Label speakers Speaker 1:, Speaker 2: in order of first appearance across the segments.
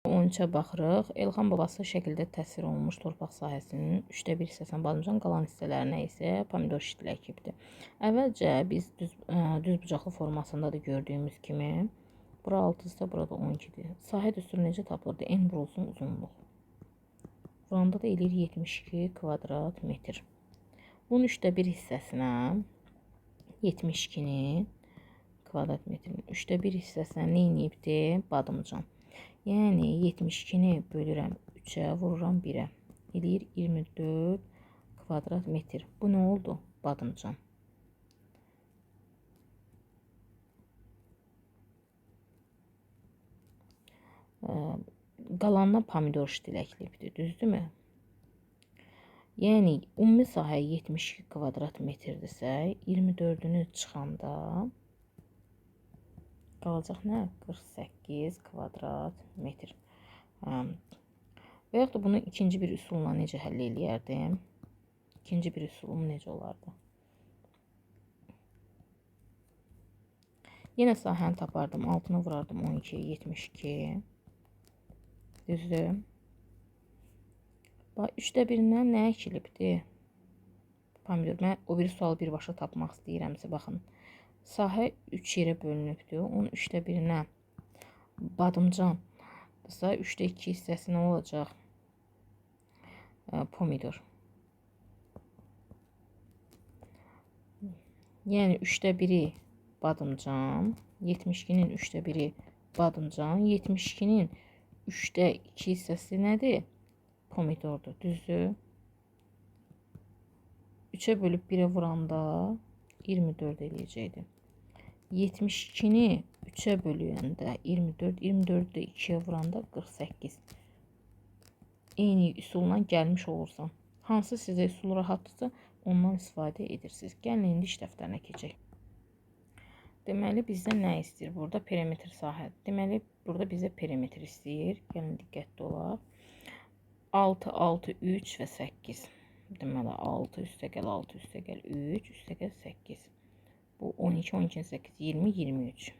Speaker 1: 13-ə baxırıq. Elxan babası şəkildə təsvir olunmuş torpaq sahəsinin 1/3 hissəsini Badımcan, qalan hissələrinə isə pomidor şitlə əkibdir. Əvvəlcə biz düz bucaqlı formasında da gördüyümüz kimi bura 6 isə burada 12-dir. Sahə düsturu necə tapılırdı? N vurulsun uzunluq. Vuranda da eləyir 72 kvadrat metr. Bunun 1/3 hissəsinə 72-nin kvadrat metrin 1/3 hissəsinə nə edibdi? Badımcan. Yəni 72-ni bölürəm 3-ə, vururam 1-ə. Eləyir 24 kvadrat metr. Bu nə oldu? Badımcan. Qalanına pomidor ştil əkilibdir, düzdürmü? Yəni ümumi sahə 72 kvadrat metrdirsə, 24-ünü çıxanda qalacaq nə? 48 kvadrat metr. Və yaxud da bunu ikinci bir üsulla necə həll eləyərdim? İkinci bir üsulum necə olardı? Yenə sahəni tapardım. Altına vurardım 12, 72. Düzdür. Bax, 1/3-dən nə əkilibdir? Pomidor. Mən o bir sualı birbaşa tapmaq istəyirəmsə, baxın. Sahə 3 yerə bölünübdür. Onun 1/3-nə badımcandırsa, 3/2 hissəsi nə olacaq? Pomidor. Yəni 3/1-i badımcan, 72-nin 3/1-i badımcan, 72-nin 3/2 hissəsi nədir? Pomidordur, düzdür? 3-ə bölüb 1-ə vuranda 24 eləyəcəkdir. 72-ni 3-ə bölüyəndə 24, 24-ü də 2-yə vuranda 48. Eyni üsulla gəlmiş olursan. Hansı sizə üsul rahatdırsa, ondan istifadə edirsiniz. Gəlin, indi iş dəftərinə keçək. Deməli, bizdən nə istəyir? Burada perimetr sahə. Deməli, burada bizə perimetr istəyir. Gəlin, diqqətli olaq. 6, 6, 3 və 8. Deməli, 6 üstəgəl 6 üstəgəl 3 üstəgəl 8. Bu 12, 12, 8, 20, 23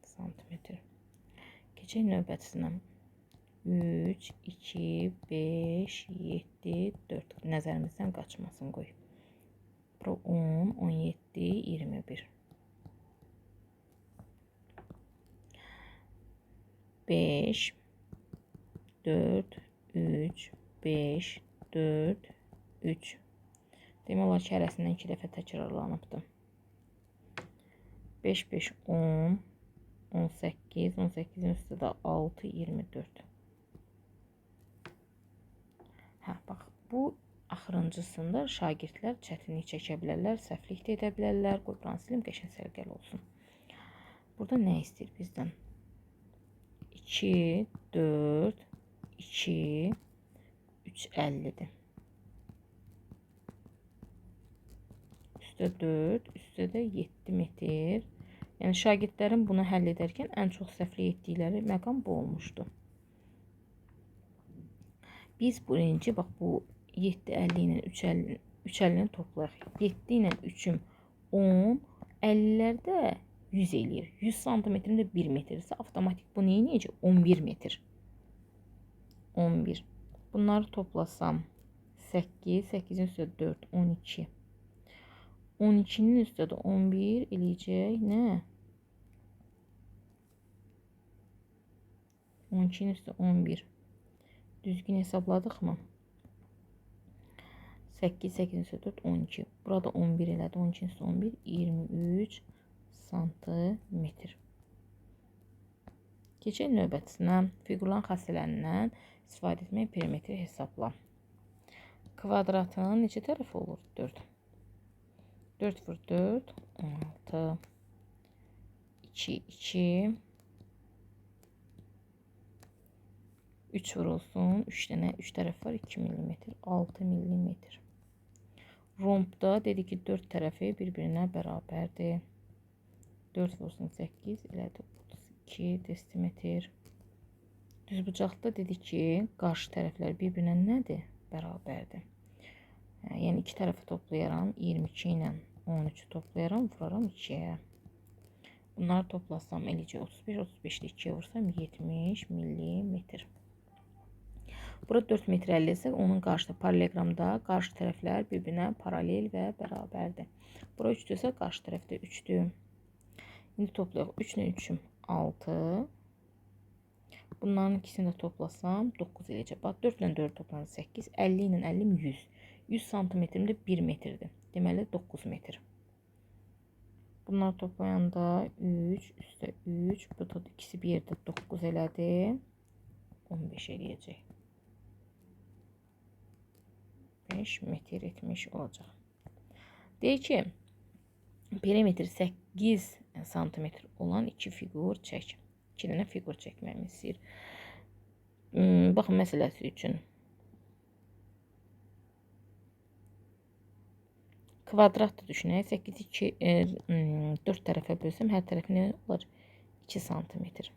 Speaker 1: santimetr. Keçək növbətisinə. 3, 2, 5, 7, 4. Nəzərimizdən qaçmasın, qoy. Bura 10, 17, 21. 5, 4, 3, 5, 4, 3. Demək olar ki, hərəsindən 2 dəfə təkrarlanıbdır. 5, 5, 10, 18, 18-in üstə də 6, 24. Hə, bax, bu axırıncısında şagirdlər çətinlik çəkə bilərlər, səhvlik də edə bilərlər. Qoy, buranı silim, qəşəng sərgəli olsun. Burada nə istəyir bizdən? 2, 4, 2, 3, 50-dir. Üstə 4, üstə də 7 metr. Yəni, şagirdlərin bunu həll edərkən ən çox səhvlik etdikləri məqam bu olmuşdu. Biz birinci, bax, bu 7, 50 ilə 3, 50-ni toplayaq. 7 ilə 3-üm 10, 50-lərdə 100 eləyir. 100 santimetrin də 1 metrdirsə, avtomatik bu nə eləyəcək? 11 metr. 11. Bunları toplasam 8, 8-in üstə 4, 12. 12-nin üstə də 11 eləyəcək nə? 12-nin üstə 11. Düzgün hesabladıq mı? 8, 8-in üstə 4, 12. Burada 11 elədi. 12-in üstə 11, 23 santimetr. Keçək növbətisinə. Fiqurların xassələrindən istifadə etmək perimetri hesabla. Kvadratın neçə tərəfi olur? 4. 4 vur 4, 16. 2, 2. 3 vurulsun. 3 tərəf var. 2 mm. 6 mm. Rombda dedi ki, 4 tərəfi bir-birinə bərabərdir. 4 vursun 8, elədi 32 desimetr. Düzbucaqda dedi ki, qarşı tərəflər bir-birinə nədir? Bərabərdir. Yəni, 2 tərəfi toplayaram. 22 ilə 13-ü toplayaram, vuraram 2-yə. Bunları toplasam eləcə 35, 35-də 2-yə vursam 70 millimetr. Bura 4 metr əldə etsək, onun qarşıda paralelogramda qarşı tərəflər bir-birinə paralel və bərabərdir. Bura 3-dürsə, qarşı tərəfdə 3-dür. İndi toplayaq. 3 ilə 3-üm 6. Bunların ikisini də toplasam 9 eləyəcək. Bax, 4 ilə 4 toplanır 8. 50 ilə 50 100. 100 santimetrim də 1 metrdir. Deməli 9 metr. Bunları toplayanda 3 üstə 3. Bu da ikisi bir yerdə 9 elədi. 15 eləyəcək. 5 metr etmiş olacaq. Deyək ki, perimetr 8 santimetr olan 2 fiqur çək. 2 dənə fiqur çəkməyimi istəyir. Baxın, məsələsi üçün. Kvadrat da düşünək. 8-i 4 tərəfə bölsəm, hər tərəfi nə olur? 2 santimetr.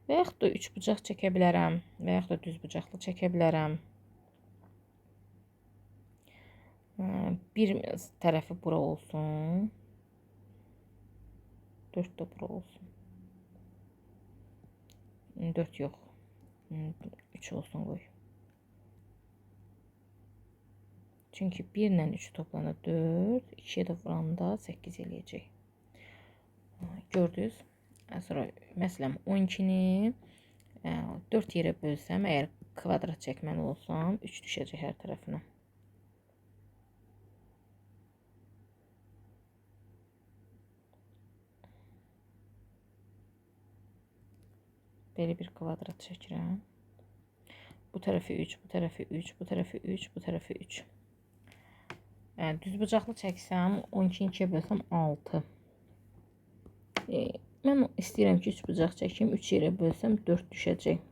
Speaker 1: Və yaxud da 3 bucaq çəkə bilərəm. Və yaxud da düz bucaqlı çəkə bilərəm. Bir tərəfi bura olsun. 4 də bura olsun. 4 yox. 3 olsun qoy. Çünki 1 ilə 3 toplanır 4. 2-yə də vuranda 8 eləyəcək. Gördünüz? Sonra məsələn 12-ni 4 yerə bölsəm, əgər kvadrat çəkməli olsam 3 düşəcək hər tərəfinə. Belə bir kvadrat çəkirəm. Bu tərəfi 3, bu tərəfi 3, bu tərəfi 3, bu tərəfi 3. Düz bucaqlı çəksəm, 12-ni 2-yə bölsəm 6. Mən istəyirəm ki, 3 bucaq çəkim, 3 yerə bölsəm 4 düşəcək.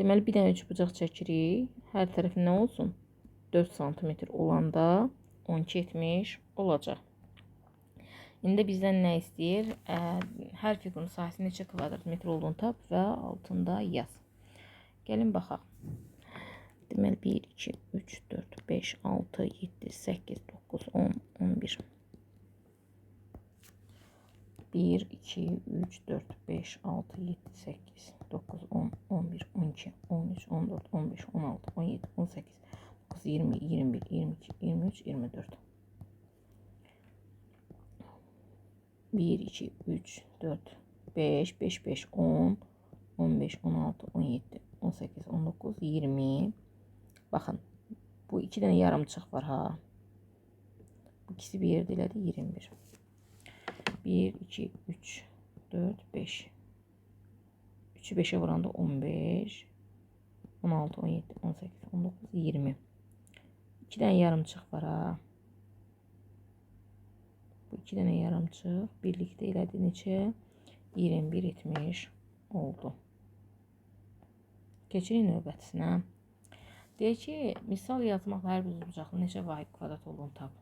Speaker 1: Deməli, bir dənə 3 bucaq çəkirik. Hər tərəfi nə olsun? 4 santimetr olanda 12 etmiş olacaq. İndi bizdən nə istəyir? Hər fiqurun sahəsi neçə kvadrat metr olduğunu tap və altında yaz. Gəlin baxaq. Deməli 1, 2, 3, 4, 5, 6, 7, 8, 9, 10, 11. 1, 2, 3, 4, 5, 6, 7, 8, 9, 10, 11, 12, 13, 14, 15, 16, 17, 18, 19, 20, 21, 22, 23, 24. 1, 2, 3, 4, 5, 5, 5, 10, 15, 16, 17, 18, 19, 20. Baxın, bu 2 dənə yarımçıq var ha. Bu ikisi bir yerdə elədi 21. 1, 2, 3, 4, 5. 3'ü 5'e vuranda 15, 16, 17, 18, 19, 20. 2 dənə yarımçıq var ha. Bu 2 dənə yarımçıq birlikdə elədi neçə? 21 etmiş oldu. Keçirik növbətisinə. Deyək ki, misal yazmaqla hər bir bucaqlı neçə vahid kvadrat olduğunu tap.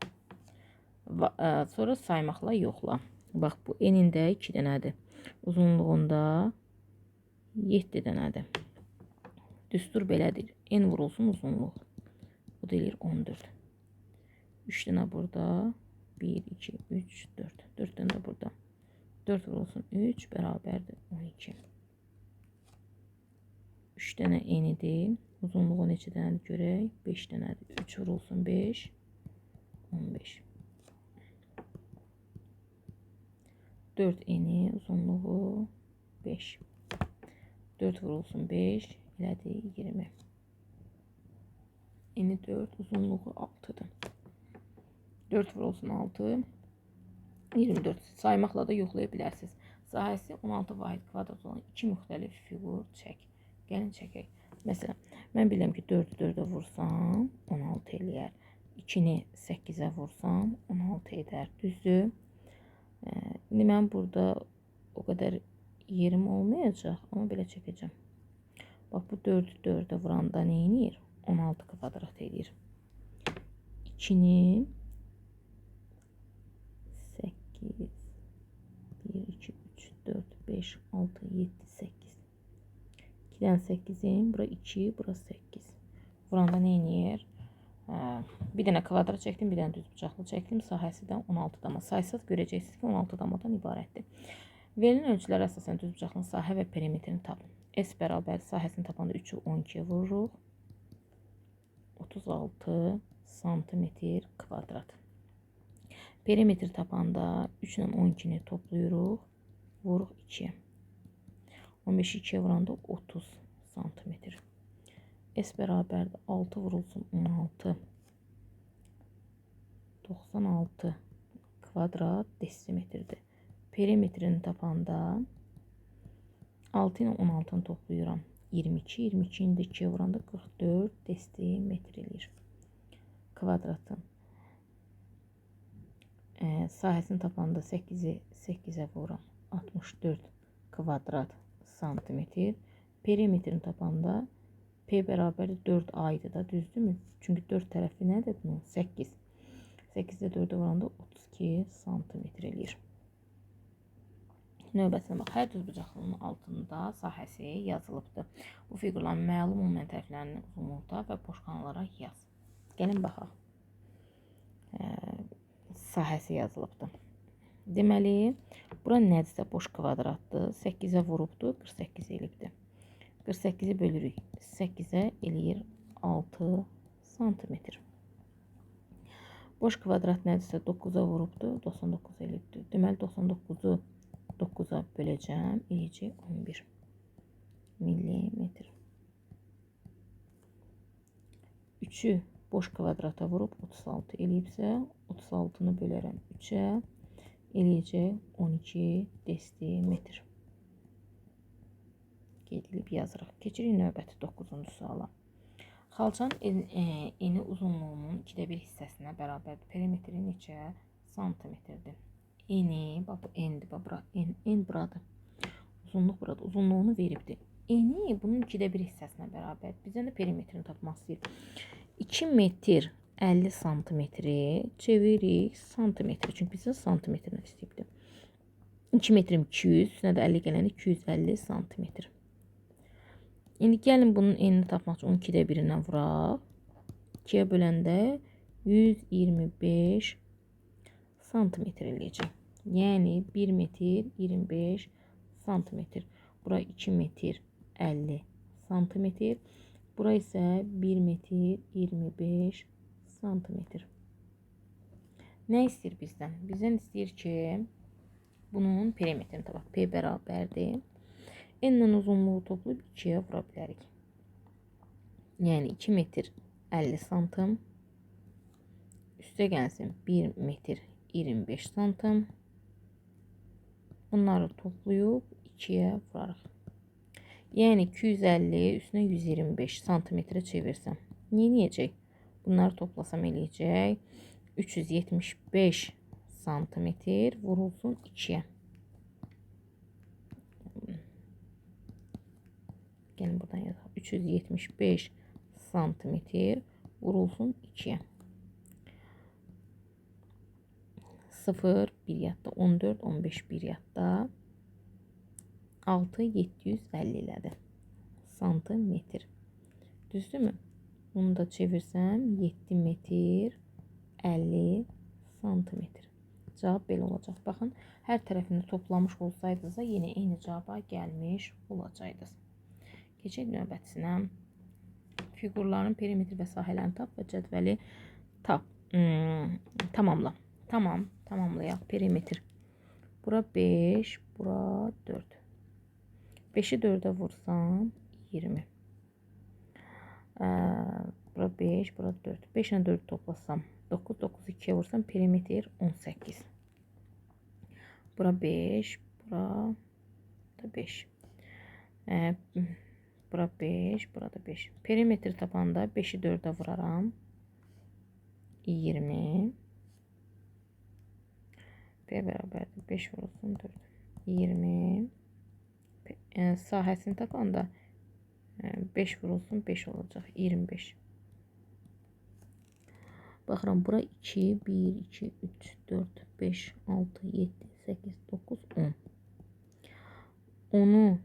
Speaker 1: Sonra saymaqla yoxla. Bax, bu enində 2 dənədir. Uzunluğunda 7 dənədir. Düstur belədir. En vurulsun uzunluq. Bu deyir 14. 3 dənə burada. 1, 2, 3, 4. 4 dənə də burada. 4 vurulsun 3 bərabərdir 12. 3 dənə enidir. Uzunluğu neçə dənədir görək? 5 dənədir. 3 vurulsun 5. 15. 4 eni, uzunluğu 5. 4 vurulsun 5. Elədi 20. Eni 4, uzunluğu 6'dır. 4 vurulsun 6. 24. Saymaqla da yoxlaya bilərsiniz. Sahəsi 16 vahid kvadrat olan 2 müxtəlif fiqur çək. Gəlin çəkək. Məsələn, mən bilirəm ki 4'ü 4'ə vursam 16 eləyər. 2'ni 8'ə vursam 16 edər. Düzdür? İndi mən burada o qədər yerim olmayacaq, amma belə çəkəcəm. Bax, bu 4'ü 4'ə vuranda nə edir? 16 kvadrat edir. 2'ni 8, 1, 2, 3, 4, 5, 6, 7, 8. 2'dən 8'in, bura 2, bura 8. Vuranda nə edir? Bir dənə kvadrat çəkdim, bir dənə düz bucaqlı çəkdim. Sahəsi də 16 dama. Saysaz görəcəksiniz ki, 16 damadan ibarətdir. Verilən ölçülərə əsasən düz bucaqlının sahə və perimetrini tapın. S bərabər sahəsini tapanda 3-ü 12-yə vururuq. 36 santimetr kvadrat. Perimetr tapanda 3 ilə 12-ni toplayırıq. Vuruq 2-yə. 15-i 2-yə vuranda 30 santimetr. S bərabərdir 6 vurulsun 16. 96 kvadrat desimetrdir. Perimetrini tapanda 6 ilə 16-nı toplayıram. 22, 22-ni də 2-yə vuranda 44 desimetr eləyir. Kvadratın sahəsini tapanda 8-i 8-ə vururam. 64 kvadrat santimetr. Perimetrini tapanda P bərabər 4 aydır da, düzdürmü? Çünki 4 tərəfi nədir bunun? 8. 8-də 4-ə vuranda 32 santimetr eləyir. Növbətinə bax, hər düz bucaqlının altında sahəsi yazılıbdır. Bu fiqurların məlum olmayan tərəflərinin uzunluqda və boş kanallara yaz. Gəlin baxaq. Sahəsi yazılıbdır. Deməli, bura nədirsə boş kvadratdır. 8-ə vurubdur, 48 elibdir. 48-i bölürük 8-ə eləyir 6 santimetr. Boş kvadrat nədirsə 9-a vurubdur, 99 elibdir. Deməli, 99-u 9-a böləcəm, eləyəcək 11 millimetr. 3-ü boş kvadrata vurub 36 eləyibsə, 36-nı bölərəm 3-ə, eləyəcək 12 desimetr. Qeyd edib yazırıq. Keçirik növbəti 9-cu suala. Xalçanın eni uzunluğunun 2də 1 hissəsinə bərabərdir. Perimetri neçə santimetrdir? Eni, bax bu endir, bax bura en buradır. Uzunluq burada, uzunluğunu veribdir. Eni bunun 2də 1 hissəsinə bərabərdir. Bizdən də perimetrini tapmaq istəyir. 2 metr 50 santimetri çeviririk santimetri. Çünki bizə santimetrlə istəyibdir. 2 metrim 200, üstünə də 50 gələni 250 santimetr. İndi gəlin bunun enini tapmaq üçün 12-də 1-indən vuraq. 2-yə böləndə 125 santimetr eləyəcək. Yəni 1 metr 25 santimetr. Bura 2 metr 50 santimetr. Bura isə 1 metr 25 santimetr. Nə istəyir bizdən? Bizdən istəyir ki, bunun perimetrini tapaq. P bərabərdir. N-lə uzunluğu toplayıb 2-yə vura bilərik. Yəni 2 metr 50 santim. Üstə gəlsin 1 metr 25 santim. Bunları toplayıb 2-yə vurarıq. Yəni 250 üstünə 125 santimetrə çevirsəm. Neyəcək? Bunları toplasam eləyəcək 375 santimetr vurulsun 2-yə. Gəlin buradan yazaq. 375 santimetr vurulsun 2-yə. 0 bir yadda, 14 15 bir yadda, 6 750 elədi santimetr. Düzdürmü? Bunu da çevirsəm 7 metr 50 santimetr. Cavab belə olacaq. Baxın, hər tərəfini toplamış olsaydınız da yenə eyni cavaba gəlmiş olacaqdınız. Keçək növbətisinə. Fiqurların perimetri və sahələrini tap və cədvəli tap. Tamamla. Tamam, tamamlayaq. Perimetr. Bura 5, bura 4. 5-i 4-ə vursam 20. Bura 5, bura 4. 5 ilə 4 toplasam 9, 9 2-yə vursam perimetr 18. Bura 5, bura da 5. Bura 5, burada 5. Perimetr tapanda 5-i 4-ə vuraram. 20. P bərabərdir. 5 vurulsun 4. 20. Sahəsini tapanda 5 vurulsun 5 olacaq. 25. Baxıram, bura 2, 1, 2, 3, 4, 5, 6, 7, 8, 9, 10. 10'u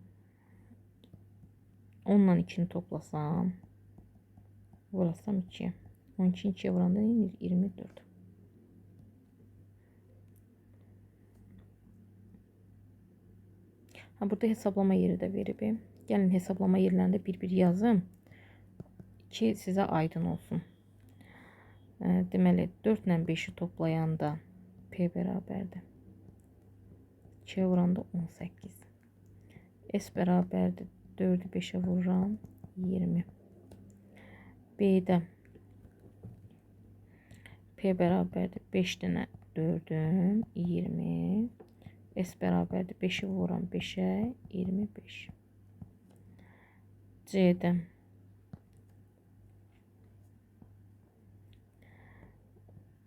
Speaker 1: 10'la 2'ni toplasam, vurasam 2'ye. 12'ni 2'yə vuranda nə edir? 24. Ha, burada hesablama yeri də verib. Gəlin hesablama yerlərində bir-bir yazım ki, sizə aydın olsun. Deməli, 4 ilə 5'i toplayanda P bərabərdir 2'yə vuranda 18. S bərabərdir 4'ü 5'ə vururam 20. B'də P bərabərdir 5 dənə 4'üm 20. S bərabərdir 5'i vururam 5'ə 25. C'də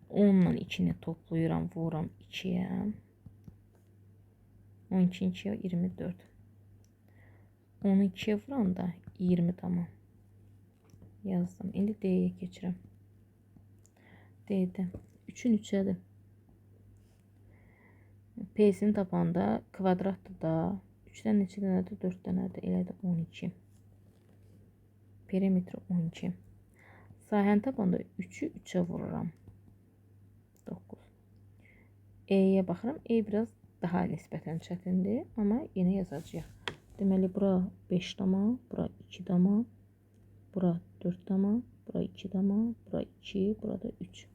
Speaker 1: 10'la 2'ni toplayıram, vururam 2'yə. 12'ni 2'yə 24. 10'u 2'yə vuranda 20 tamam. Yazdım. İndi D'yə keçirəm. D'də 3'ün 3'ədir. P'sini tapanda kvadratdır da 3'dən neçə dənədir? 4 dənədir. Elədir 12. Perimetri 12. Sahəni tapanda 3'ü 3'ə vururam. 9. E'yə baxıram. E biraz daha nisbətən çətindir. Amma yenə yazacağıq. Deməli, bura 5 dama, bura 2 dama, bura 4 dama, bura 2 dama, bura 2, burada 3.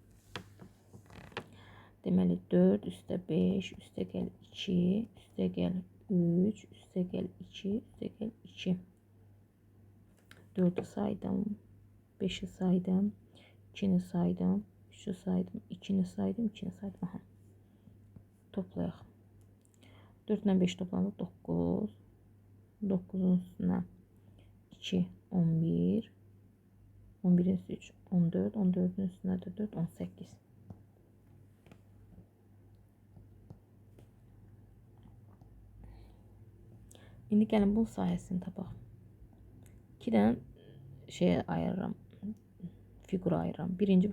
Speaker 1: Deməli, 4 üstə 5, üstə gəl 2, üstə gəl 3, üstə gəl 2, üstə gəl 2. 4'ü saydım, 5'i saydım, 2'ni saydım, 3'ü saydım, 2'ni saydım, 2'ni saydım. Aha. Toplayaq. 4 ilə 5 toplandı 9. 9'un üstünə 2, 11. 11'in üstü 3, 14. 14'ün üstünə də 4, 18. İndi gəlin bunun sahəsini tapaq. 2 dənə şeye ayırıram. Figura ayırıram. Birinci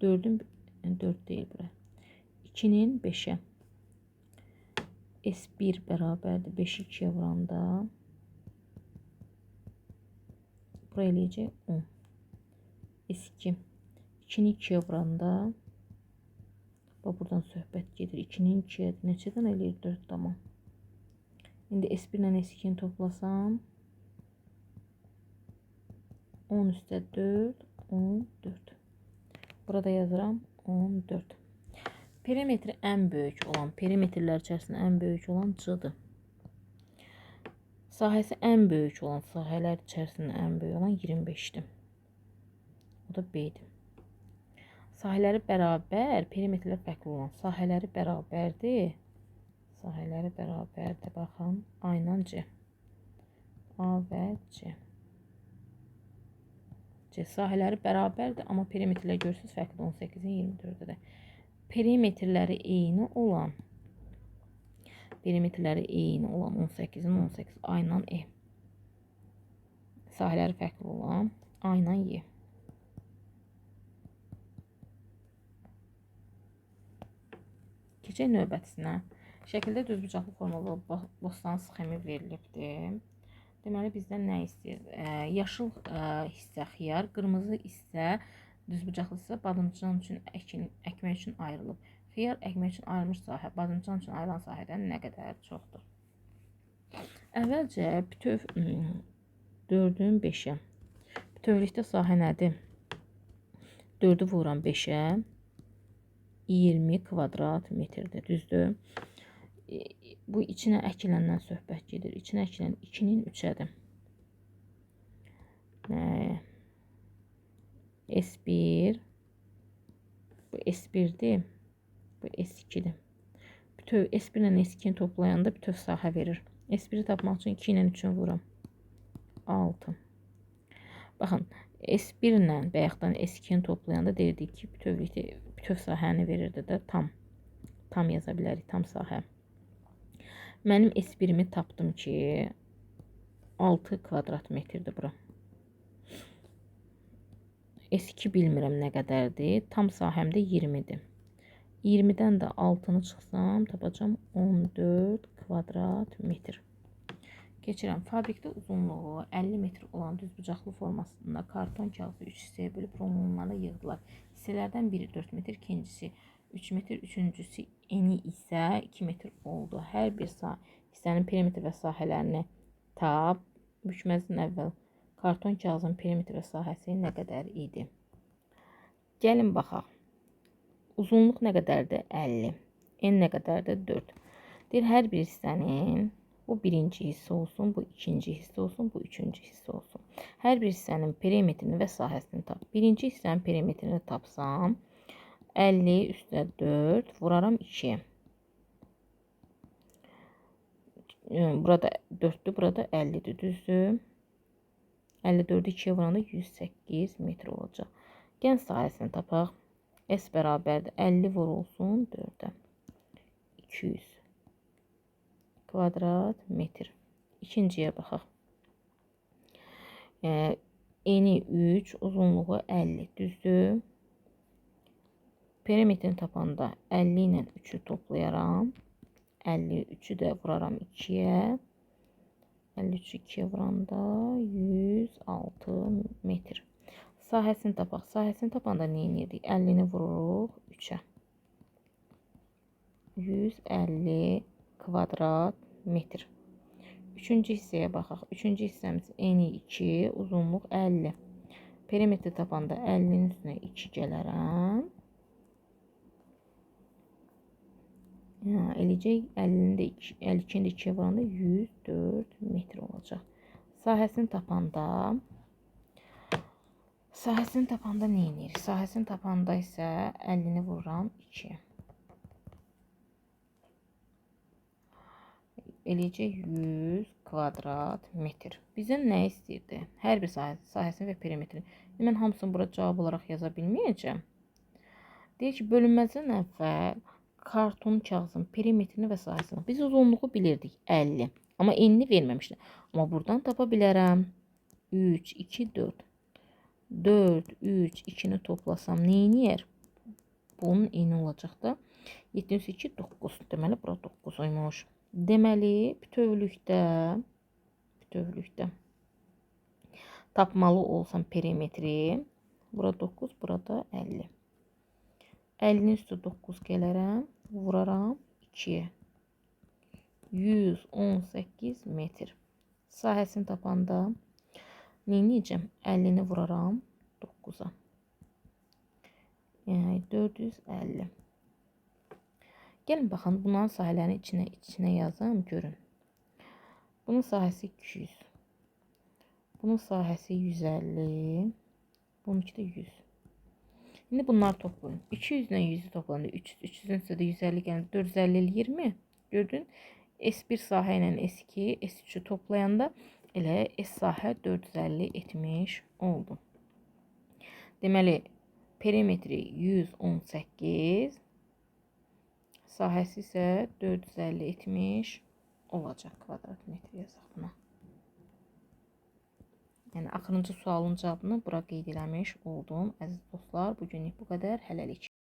Speaker 1: 4'ün 4 değil bura. 2'nin 5'e. S1 bərabərdir 5'i 2'yə vuranda bura eləyəcək 10. S2 2'ni 2'yə vuranda bax buradan söhbət gedir. 2'nin 2'yə neçədən eləyir? 4 tamam. İndi S1 ilə S2'ni toplasam 10 üstə 4 14. Burada yazıram 14. Perimetri en büyük olan, perimetrlər içərisində en büyük olan C-dır. Sahəsi en büyük olan, sahələr içərisində en büyük olan 25'dir. O da B-dir. Sahələri bərabər, perimetrlər fərqli olan, sahələri bərabərdir. Sahələri bərabərdir, baxın, A ilə C. A və C. C sahələri bərabərdir, amma perimetrlər görürsünüz fərqli 18'in 24'də. Perimetrləri eyni olan 18'in 18 A ilə E. Sahələri fərqli olan A ilə Y. Keçək növbətisinə. Şəkildə düzbucaqlı formalı bostan sxemi verilibdir. Deməli bizdən nə istəyir? Yaşıl hissə xiyar, qırmızı hissə düzbucaqlı hissə badımcan üçün əkmək üçün ayrılıb. Xiyar əkmək üçün ayrılmış sahə badımcan üçün ayrılan sahədən nə qədər çoxdur? Əvvəlcə bütöv 4'ün 5'ə. Bütövlükdə sahə nədir? 4'ü vururam 5'ə. 20 kvadrat metrdir, düzdür? Bu içinə əkiləndən söhbət gedir. İçinə əkilən 2'nin 3'ədir. S1 bu S1'dir. Bu S2'dir. Bütöv S1 ilə S2'ni toplayanda bütöv sahə verir. S1'i tapmaq üçün 2 ilə 3'ünü vururam. 6. Baxın, S1 ilə bayaqdan S2'ni toplayanda deyirdik ki, bütöv sahəni verirdi də tam yaza bilərik, tam sahə. Mənim S1'imi tapdım ki 6 kvadrat metrdir bura. S2 bilmirəm nə qədərdir. Tam sahəmdə 20'dir. 20'dən də 6'nı çıxsam tapacam 14 kvadrat metr. Keçirəm. Fabrikdə uzunluğu 50 metr olan düzbucaqlı formasında karton kağızı 3 hissəyə bölüb rulonlara yığdılar. Hissələrdən biri 4 metr, ikincisi 3 metr, üçüncüsü eni isə 2 metr oldu. Hər bir hissənin perimetr və sahələrini tap. Bükməzdən əvvəl karton kağızın perimetr və sahəsi nə qədər idi? Gəlin baxaq. Uzunluq nə qədərdir? 50. En nə qədərdir? 4. Deyir, hər bir hissənin bu birinci hissə olsun, bu ikinci hissə olsun, bu üçüncü hissə olsun. Hər bir hissənin perimetrini və sahəsini tap. Birinci hissənin perimetrini tapsam, 50 üstə 4 vuraram 2. Burada 4'dür, burada 50'dir, düzdür. 54'ü 2'ye vuranda 108 metr olacaq. Gen sahəsini tapaq. S bərabərdir 50 vurulsun 4'ə. 200 kvadrat metr. İkinciyə baxaq. Eni 3, uzunluğu 50, düzdür. Perimetrini tapanda 50 ilə 3'ü toplayaram. 53'ü də vuraram 2'yə. 53'ü 2'ye vuranda 106 metr. Sahəsini tapaq. Sahəsini tapanda nə edirik? 50'ni vururuq 3'ə. 150 kvadrat metr. Üçüncü hissəyə baxaq. Üçüncü hissəmiz eni 2, uzunluq 50. Perimetri tapanda 50'nin üstünə 2 gələrəm. Eləcək 50'ni də 52'ni də 2'yə vuranda 104 metr olacaq. Sahəsini tapanda nə edirik? Sahəsini tapanda isə 50'ni vururam 2'yə. Eləcək 100 kvadrat metr. Bizdən nə istəyirdi? Hər bir sahəsini və perimetrini. Mən hamısını bura cavab olaraq yaza bilməyəcəm. Deyir ki, bölünməzdən əvvəl karton kağızın perimetrini və sahəsini. Biz uzunluğu bilirdik 50. Amma enini verməmişdi. Amma buradan tapa bilərəm. 3, 2, 4. 4, 3, 2'ni toplasam neyniyər? Bunun eni olacaq da 702, 9. Deməli, bura 9 oymuş. Deməli, bütövlükdə tapmalı olsam perimetri, bura 9, burada 50. 50'nin üstü 9 gələrəm, vuraram 2'yə. 118 metr. Sahəsini tapanda neyniyəcəm? 50'ni vuraram 9'a. Yəni 450. Gəlin baxın, bunların sahələrini içinə yazam, görün. Bunun sahəsi 200. Bunun sahəsi 150. Bununki də 100. İndi bunları toplayın. 200 ilə 100'ü toplandı. 300. 300'ün üstə də 150 gəlir. 450 20. Gördün? S1 sahə ilə S2, S3'ü toplayanda elə S sahə 450 etmiş oldu. Deməli, perimetri 118, sahəsi isə 450 etmiş olacaq. Kvadrat metr yazaq buna. Yəni, axırıncı sualın cavabını bura qeyd eləmiş oldum. Əziz dostlar, bugünlük bu qədər. Hələlik.